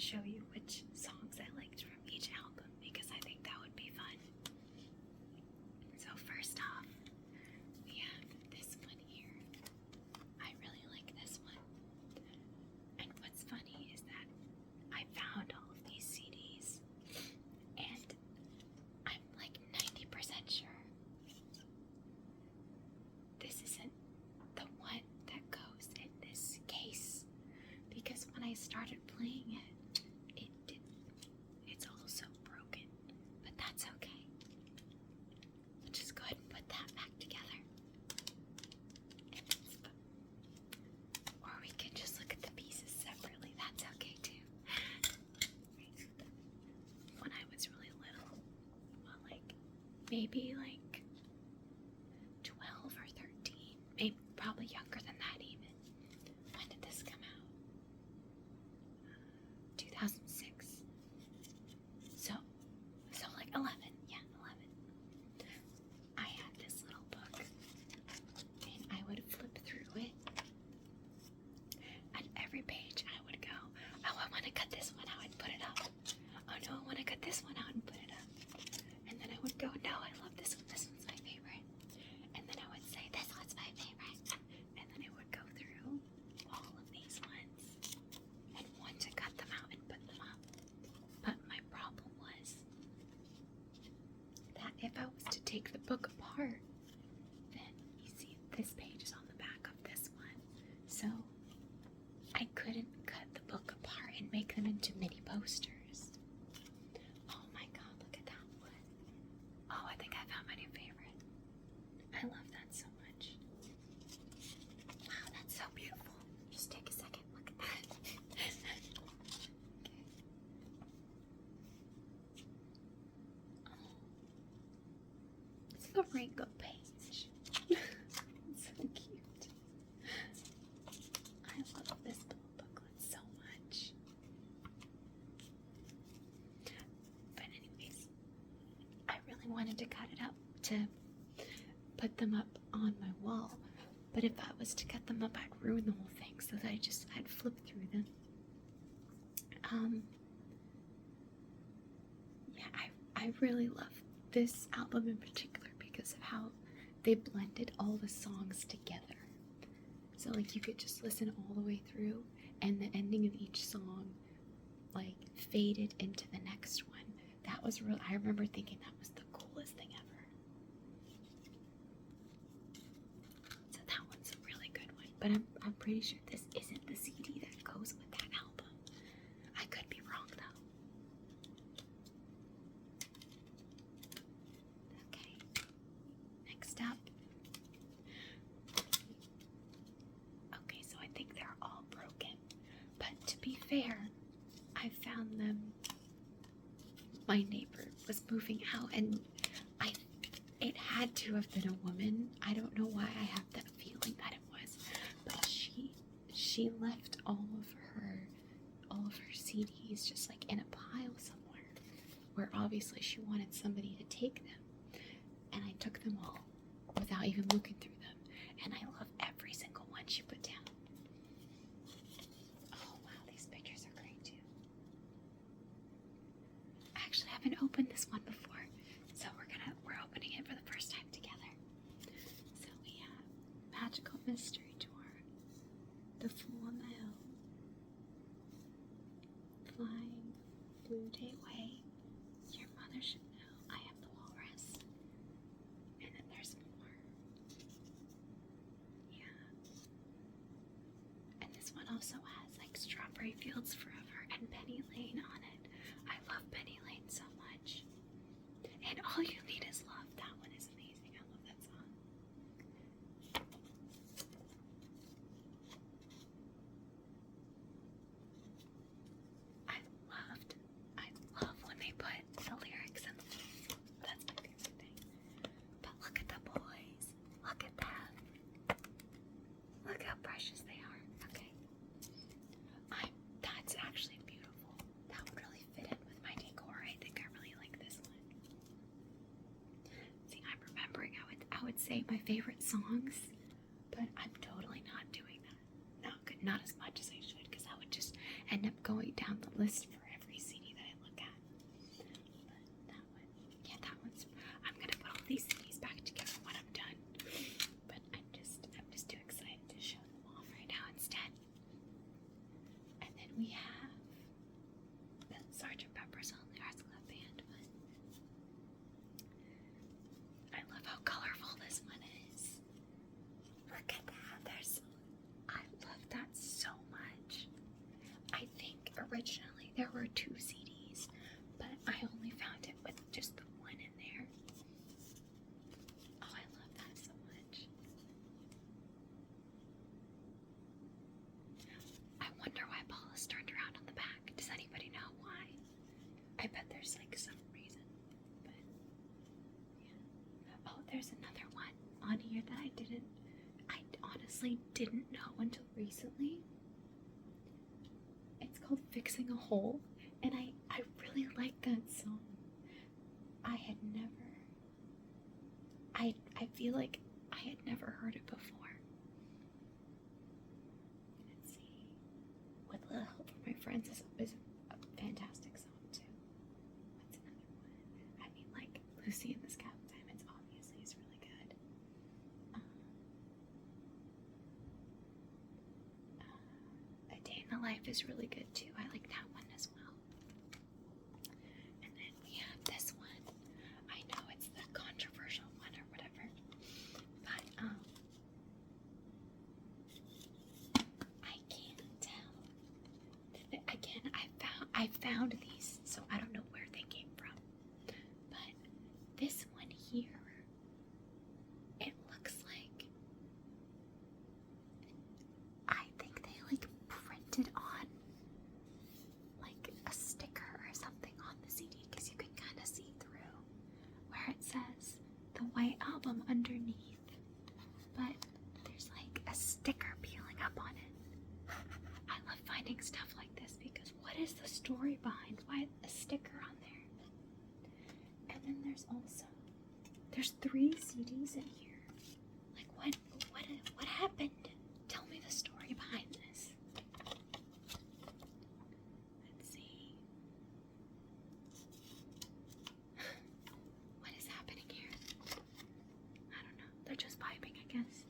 show you which songs I liked from each album because I think that would be fun. So first off, we have this one here. I really like this one. And what's funny is that I found all of these CDs and I'm like 90% sure this isn't the one that goes in this case, because when I started playing it, it didn't. It's also broken, but that's okay. We'll just go ahead and put that back together. Or we can just look at the pieces separately. That's okay too. When I was really little, well, like maybe like 12 or 13, maybe probably younger than that even. When did this come out? 2006. So like 11. Yeah, 11. I had this little book, and I would flip through it. At every page, I would go, oh, I want to cut this one out and put it up. Oh no, I want to cut this one out and put it up. And then I would go, no, I love this one. This one's my favorite. And then I would say, this one's my favorite. And then I would go through all of these ones and want to cut them out and put them up. But my problem was that if I was to take the book apart, then you see this page is on the back of this one. So I couldn't cut the book apart and make them into mini posters. Oh my god, look at that one. Oh, I think I found my new favorite. I love that so much. Wow, that's so beautiful. Just take a second, look at that. Okay. Oh. It's the Ringo page. It's so cute. I love this little booklet so much. But anyways, I really wanted to cut it up to put them up on my wall. But if I was to cut them up, I'd ruin the whole thing, so that I'd flip through them. Yeah, I really love this album in particular because of how they blended all the songs together. So like you could just listen all the way through, and the ending of each song like faded into the next one. That was real. I remember thinking that was the coolest thing ever. So that one's a really good one. But I'm pretty sure this isn't the CD that goes with that album. I could be wrong though. Okay. Next up. Okay, so I think they're all broken. But to be fair, I found them. My neighbor was moving out, and it had to have been a woman. I don't know why I have that feeling that it was, but she left all of her CDs just like in a pile somewhere, where obviously she wanted somebody to take them, and I took them all without even looking through them, and I love every single one she put down. Oh wow, these pictures are great too. I actually haven't opened this one before, so we're opening it for the first time together. So we have Magical Mystery Tour, The Fool on the Hill, Flying Blue Day Way, Your Mother Should Know, I Am the Walrus, and then there's more. Yeah. And this one also has like Strawberry Fields Forever and Penny Lane on it. I love Penny Lane so much. And All You Need Is Love. That one is amazing. I love that song. I love when they put the lyrics in the book. That's my favorite thing. But look at the boys. Look at them. Look how precious they are. Okay. That's actually beautiful. That would really fit in with my decor. I think I really like this one. See, I'm remembering I would say my favorite songs, but I'm totally not doing that. Not as much as I should, because I would just end up going down the list for every CD that I look at. But that one, yeah, that one's. I'm gonna put all these CDs back together when I'm done. But I'm just too excited to show them off right now instead. And then we have the Sgt. Pepper's Lonely Hearts Club Band one. I love how colorful this one is. Look at that. I love that so much. I think originally there were 2 CDs, but I only found it with just the one in there. Oh, I love that so much. I wonder why Paula's turned around on the back. Does anybody know why? I bet there's like some reason, but yeah. Oh, there's another one on here that I honestly didn't know until recently. It's called Fixing a Hole, and I really like that song. I feel like I had never heard it before. Let's see. With a Little Help from My Friends is a fantastic song too. What's another one? I mean, like Lucy in the Sky with Diamonds obviously is really good. A Day in the Life is really good too. I like that one as well. And then we have this one. I know it's the controversial one or whatever, but I can't tell. Again, I found these, so I don't know where they came from. But this one here, it looks like I think they like printed on like a sticker or something on the CD, because you can kind of see through where it says the White Album underneath, but there's like a sticker peeling up on it. I love finding stuff like this because what is the story behind why a sticker on there? And then there's 3 CDs in here. Like what happened? Tell me the story behind this. Let's see. What is happening here? I don't know. They're just vibing, I guess.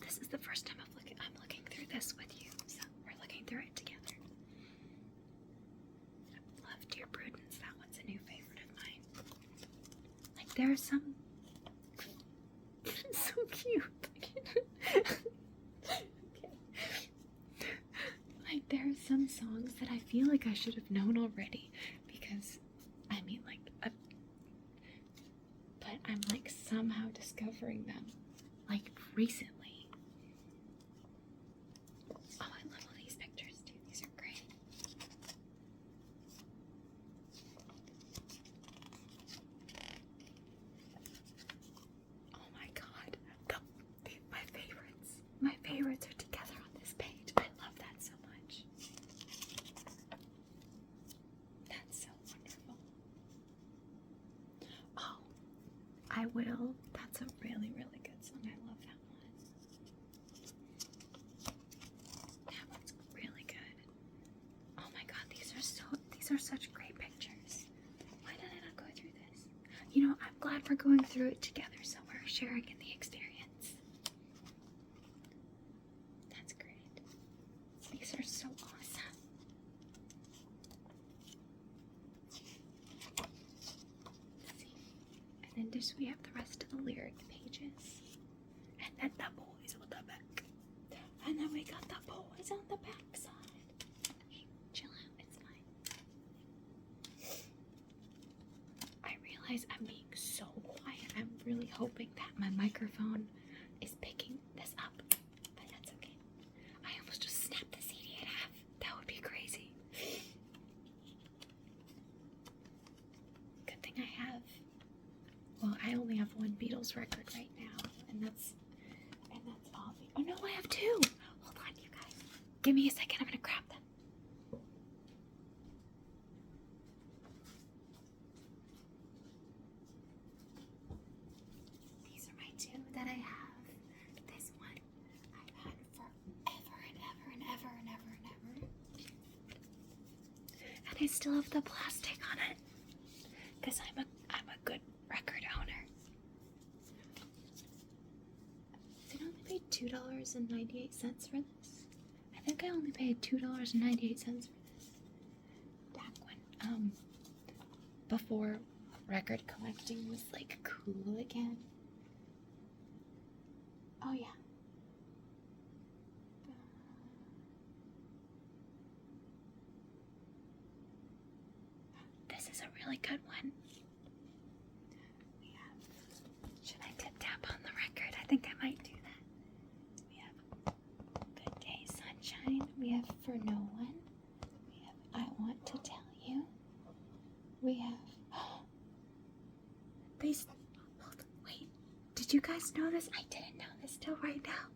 This is the first time I'm looking through this with you, so we're looking through it together. I love Dear Prudence. That one's a new favorite of mine. Like there are some so cute. Okay. Like there are some songs that I feel like I should have known already, because I mean but I'm like somehow discovering them like recently. Oh, I love all these pictures too. These are great. Oh my god. My favorites. My favorites are together on this page. I love that so much. That's so wonderful. Oh, I will. That's a really, really good song. I love that one. That one's really good. Oh my god, these are such great pictures. Why did I not go through this? You know, I'm glad we're going through it together, so we're sharing in the experience. That's great. These are so awesome. Let's see. And then we have the rest of the lyric pages. And then the boys on the back. And then we got the boys on the back side. Hey, chill out, it's fine. I realize I'm being so quiet. I'm really hoping that my microphone is picking this up, but that's okay. I almost just snapped the CD in half. That would be crazy. Good thing I have. Well, I only have one Beatles record right now, and that's all. Oh no, I have 2. Hold on, you guys. Give me a second. I'm gonna grab them. These are my 2 that I have. This one I've had still have the plastic on it, because I'm a good record owner. Did I only pay $2.98 for this? I think I only paid $2.98 for this. Back when, before record collecting was like cool again. Oh yeah. This is a really good one. We have, should I tip tap on the record? I think I might do that. We have Good Day Sunshine. We have For No One. We have I Want to Tell You. We have wait, did you guys know this? I didn't know this till right now.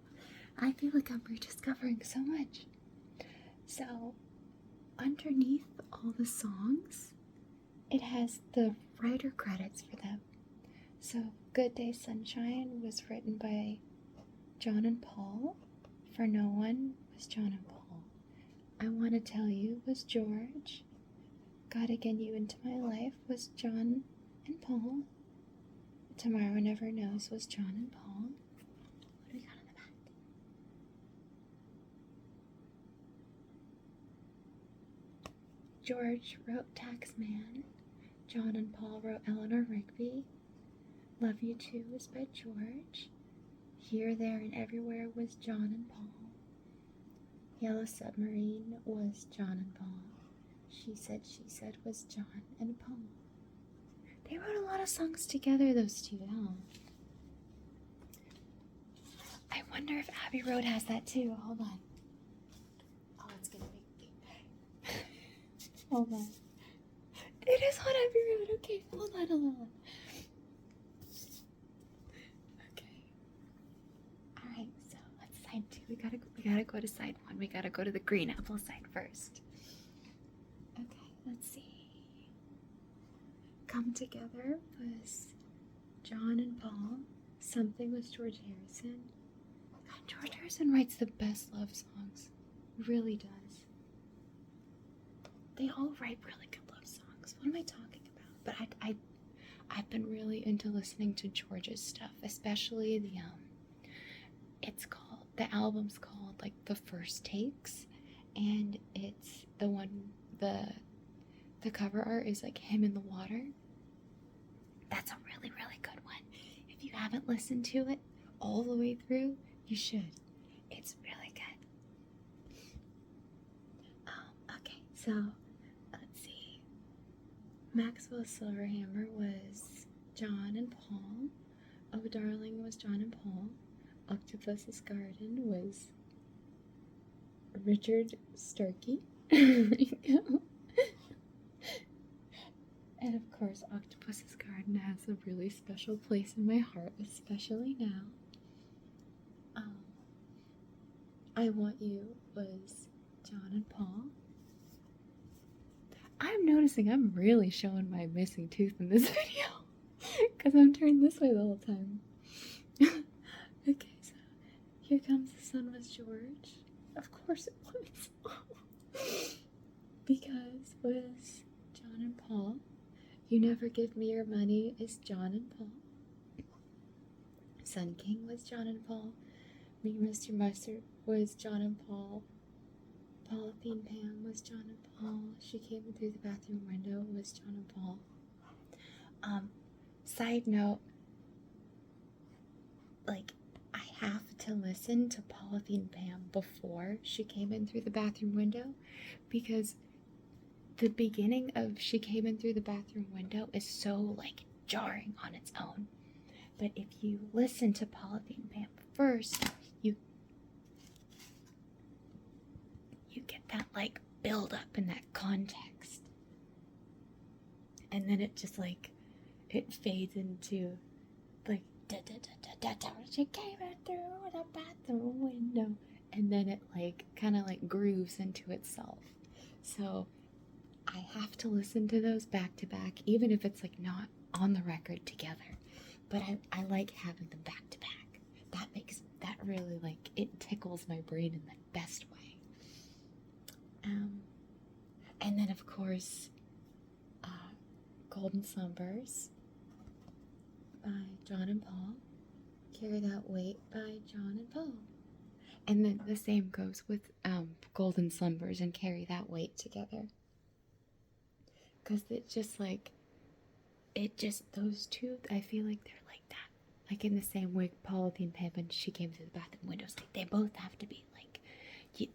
I feel like I'm rediscovering so much. So, underneath all the songs, it has the writer credits for them. So, Good Day Sunshine was written by John and Paul. For No One was John and Paul. I Want to Tell You was George. Gotta Get You Into My Life was John and Paul. Tomorrow Never Knows was John and Paul. What do we got in the back? George wrote Taxman. John and Paul wrote Eleanor Rigby. Love You Too was by George. Here, There, and Everywhere was John and Paul. Yellow Submarine was John and Paul. She Said was John and Paul. They wrote a lot of songs together, those two, huh? I wonder if Abbey Road has that too. Hold on. Oh, it's gonna make me. Hold on. It is on Abbey Road. Okay, hold on. Okay. Alright, so let's side 2. We gotta go to side 1. We gotta go to the green apple side first. Okay, let's see. Come Together was John and Paul. Something was George Harrison. God, George Harrison writes the best love songs. Really does. They all write really good love songs. What am I talking about? But I've been really into listening to George's stuff, especially the album's called like The First Takes, and it's the one, the cover art is like him in the water. That's a really, really good one. If you haven't listened to it all the way through, you should. It's really good. Okay, so let's see. Maxwell Silverhammer was John and Paul. Oh Darling was John and Paul. Octopus's Garden was Richard Starkey. And of course, Octopus's Garden has a really special place in my heart, especially now. I Want You was John and Paul. I'm noticing I'm really showing my missing tooth in this video because I'm turned this way the whole time. Okay, so Here Comes the Sun was George. Of course it was. Because it was John and Paul. You Never Give Me Your Money is John and Paul. Sun King was John and Paul. Me, Mr. Mustard was John and Paul. Polythene Pam was John and Paul. She Came In Through the Bathroom Window was John and Paul. Side note, like, I have to listen to Polythene Pam before She Came In Through the Bathroom Window, because the beginning of She Came In Through the Bathroom Window is so, like, jarring on its own. But if you listen to Polythene Pam first, you get that, like, build up in that context. And then it just, like, it fades into, like, she came in through the bathroom window. And then it, like, kind of, like, grooves into itself. So I have to listen to those back to back, even if it's, like, not on the record together. But I like having them back to back. That really, like, it tickles my brain in the best way. And then, of course, Golden Slumbers by John and Paul. Carry That Weight by John and Paul. And then the same goes with Golden Slumbers and Carry That Weight together. Because it's just like, those two, I feel like they're like that. Like in the same way Polythene Pimp and She Came Through the Bathroom Windows. Like they both have to be like,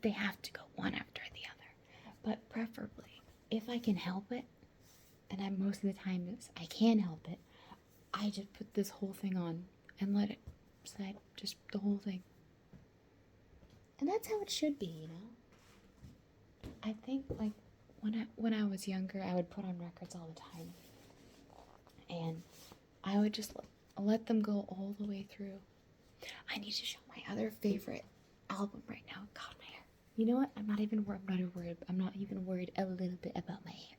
they have to go one after the other. But preferably, if I can help it, and most of the time I can help it, I just put this whole thing on and let it slide, just the whole thing. And that's how it should be, you know? I think, like, when I was younger, I would put on records all the time. And I would just let them go all the way through. I need to show my other favorite album right now. God, my hair. You know what? I'm not even worried a little bit about my hair.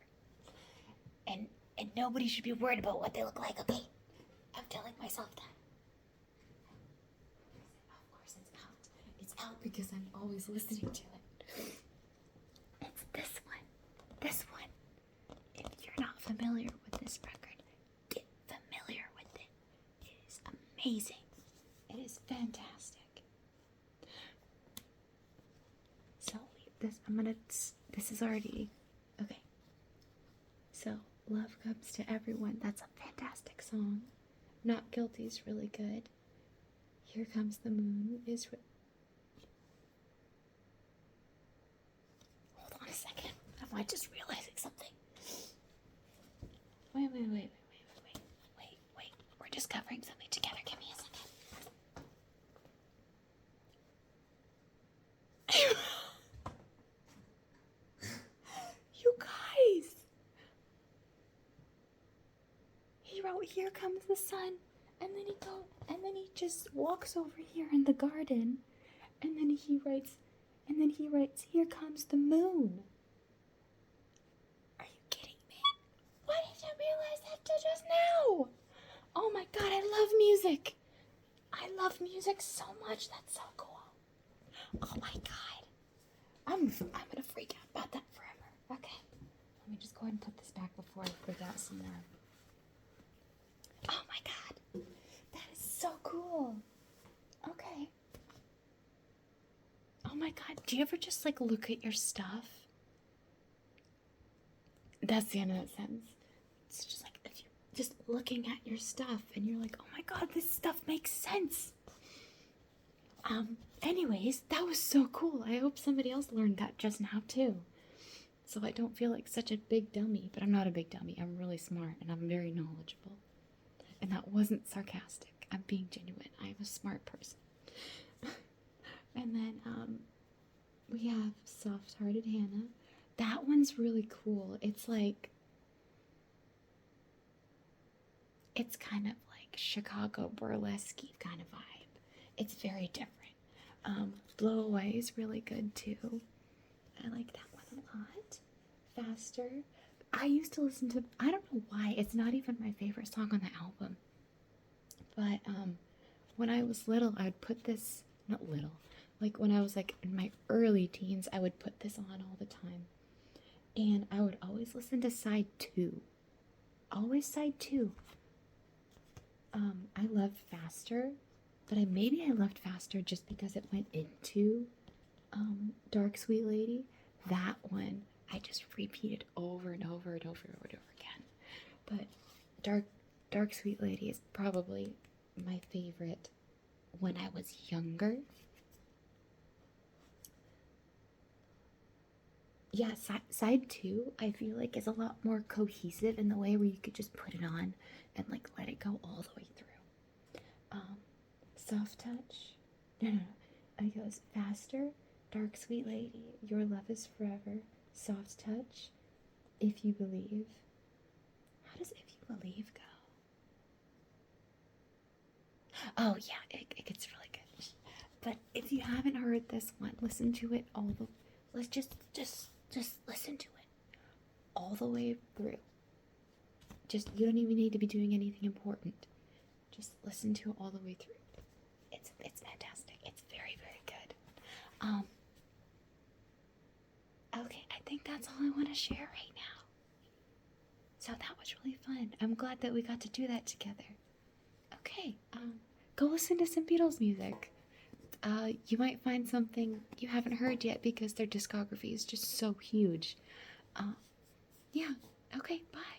And nobody should be worried about what they look like, okay? I'm telling myself that. Of course it's out. It's out because I'm always listening to it. It's this one. This one. If you're not familiar with this record, get familiar with it. It is amazing. It is fantastic. So, this is already, okay. So, Love Comes to Everyone. That's a fantastic song. Not Guilty is really good. Here Comes the Moon is hold on a second. Am I just realizing something? Wait. We're discovering something together. Give me a second. You guys! He wrote Here Comes the Sun, and then he just walks over here in the garden, and then he writes Here Comes the Moon. Are you kidding me? Why didn't I realize that till just now? Oh my god, I love music. I love music so much. That's so cool. Oh my god. I'm gonna freak out about that forever. Okay. Let me just go ahead and put this back before I freak out some more. Oh my god. That is so cool. Okay. Oh my god. Do you ever just like look at your stuff? That's the end of that sentence. It's just like if you're just looking at your stuff and you're like, oh my god, this stuff makes sense. Anyways, that was so cool. I hope somebody else learned that just now too. So I don't feel like such a big dummy, but I'm not a big dummy. I'm really smart and I'm very knowledgeable. And that wasn't sarcastic. I'm being genuine. I'm a smart person. And then we have Soft-Hearted Hannah. That one's really cool. It's like, it's kind of like Chicago burlesque kind of vibe. It's very different. Blow Away is really good too. I like that one a lot. Faster. I used to listen to, I don't know why, it's not even my favorite song on the album. But when I was little, I would put this, not little, like when I was like in my early teens, I would put this on all the time. And I would always listen to side 2. Always side 2. I loved Faster, but maybe I loved Faster just because it went into Dark Sweet Lady. That one I just repeated over and over and over and over again. But Dark Sweet Lady is probably my favorite when I was younger. Yeah, side 2 I feel like is a lot more cohesive in the way where you could just put it on and like let it go all the way through. Soft Touch. No. It goes Faster, Dark Sweet Lady, Your Love Is Forever, Soft Touch, If You Believe. How does If You Believe go? Oh yeah, it gets really good. But if you haven't heard this one, listen to it let's just listen to it all the way through. You don't even need to be doing anything important. Just listen to it all the way through. It's fantastic. It's very, very good. Okay, I think that's all I want to share right now. So that was really fun. I'm glad that we got to do that together. Okay, go listen to some Beatles music. You might find something you haven't heard yet because their discography is just so huge. Yeah, okay, bye.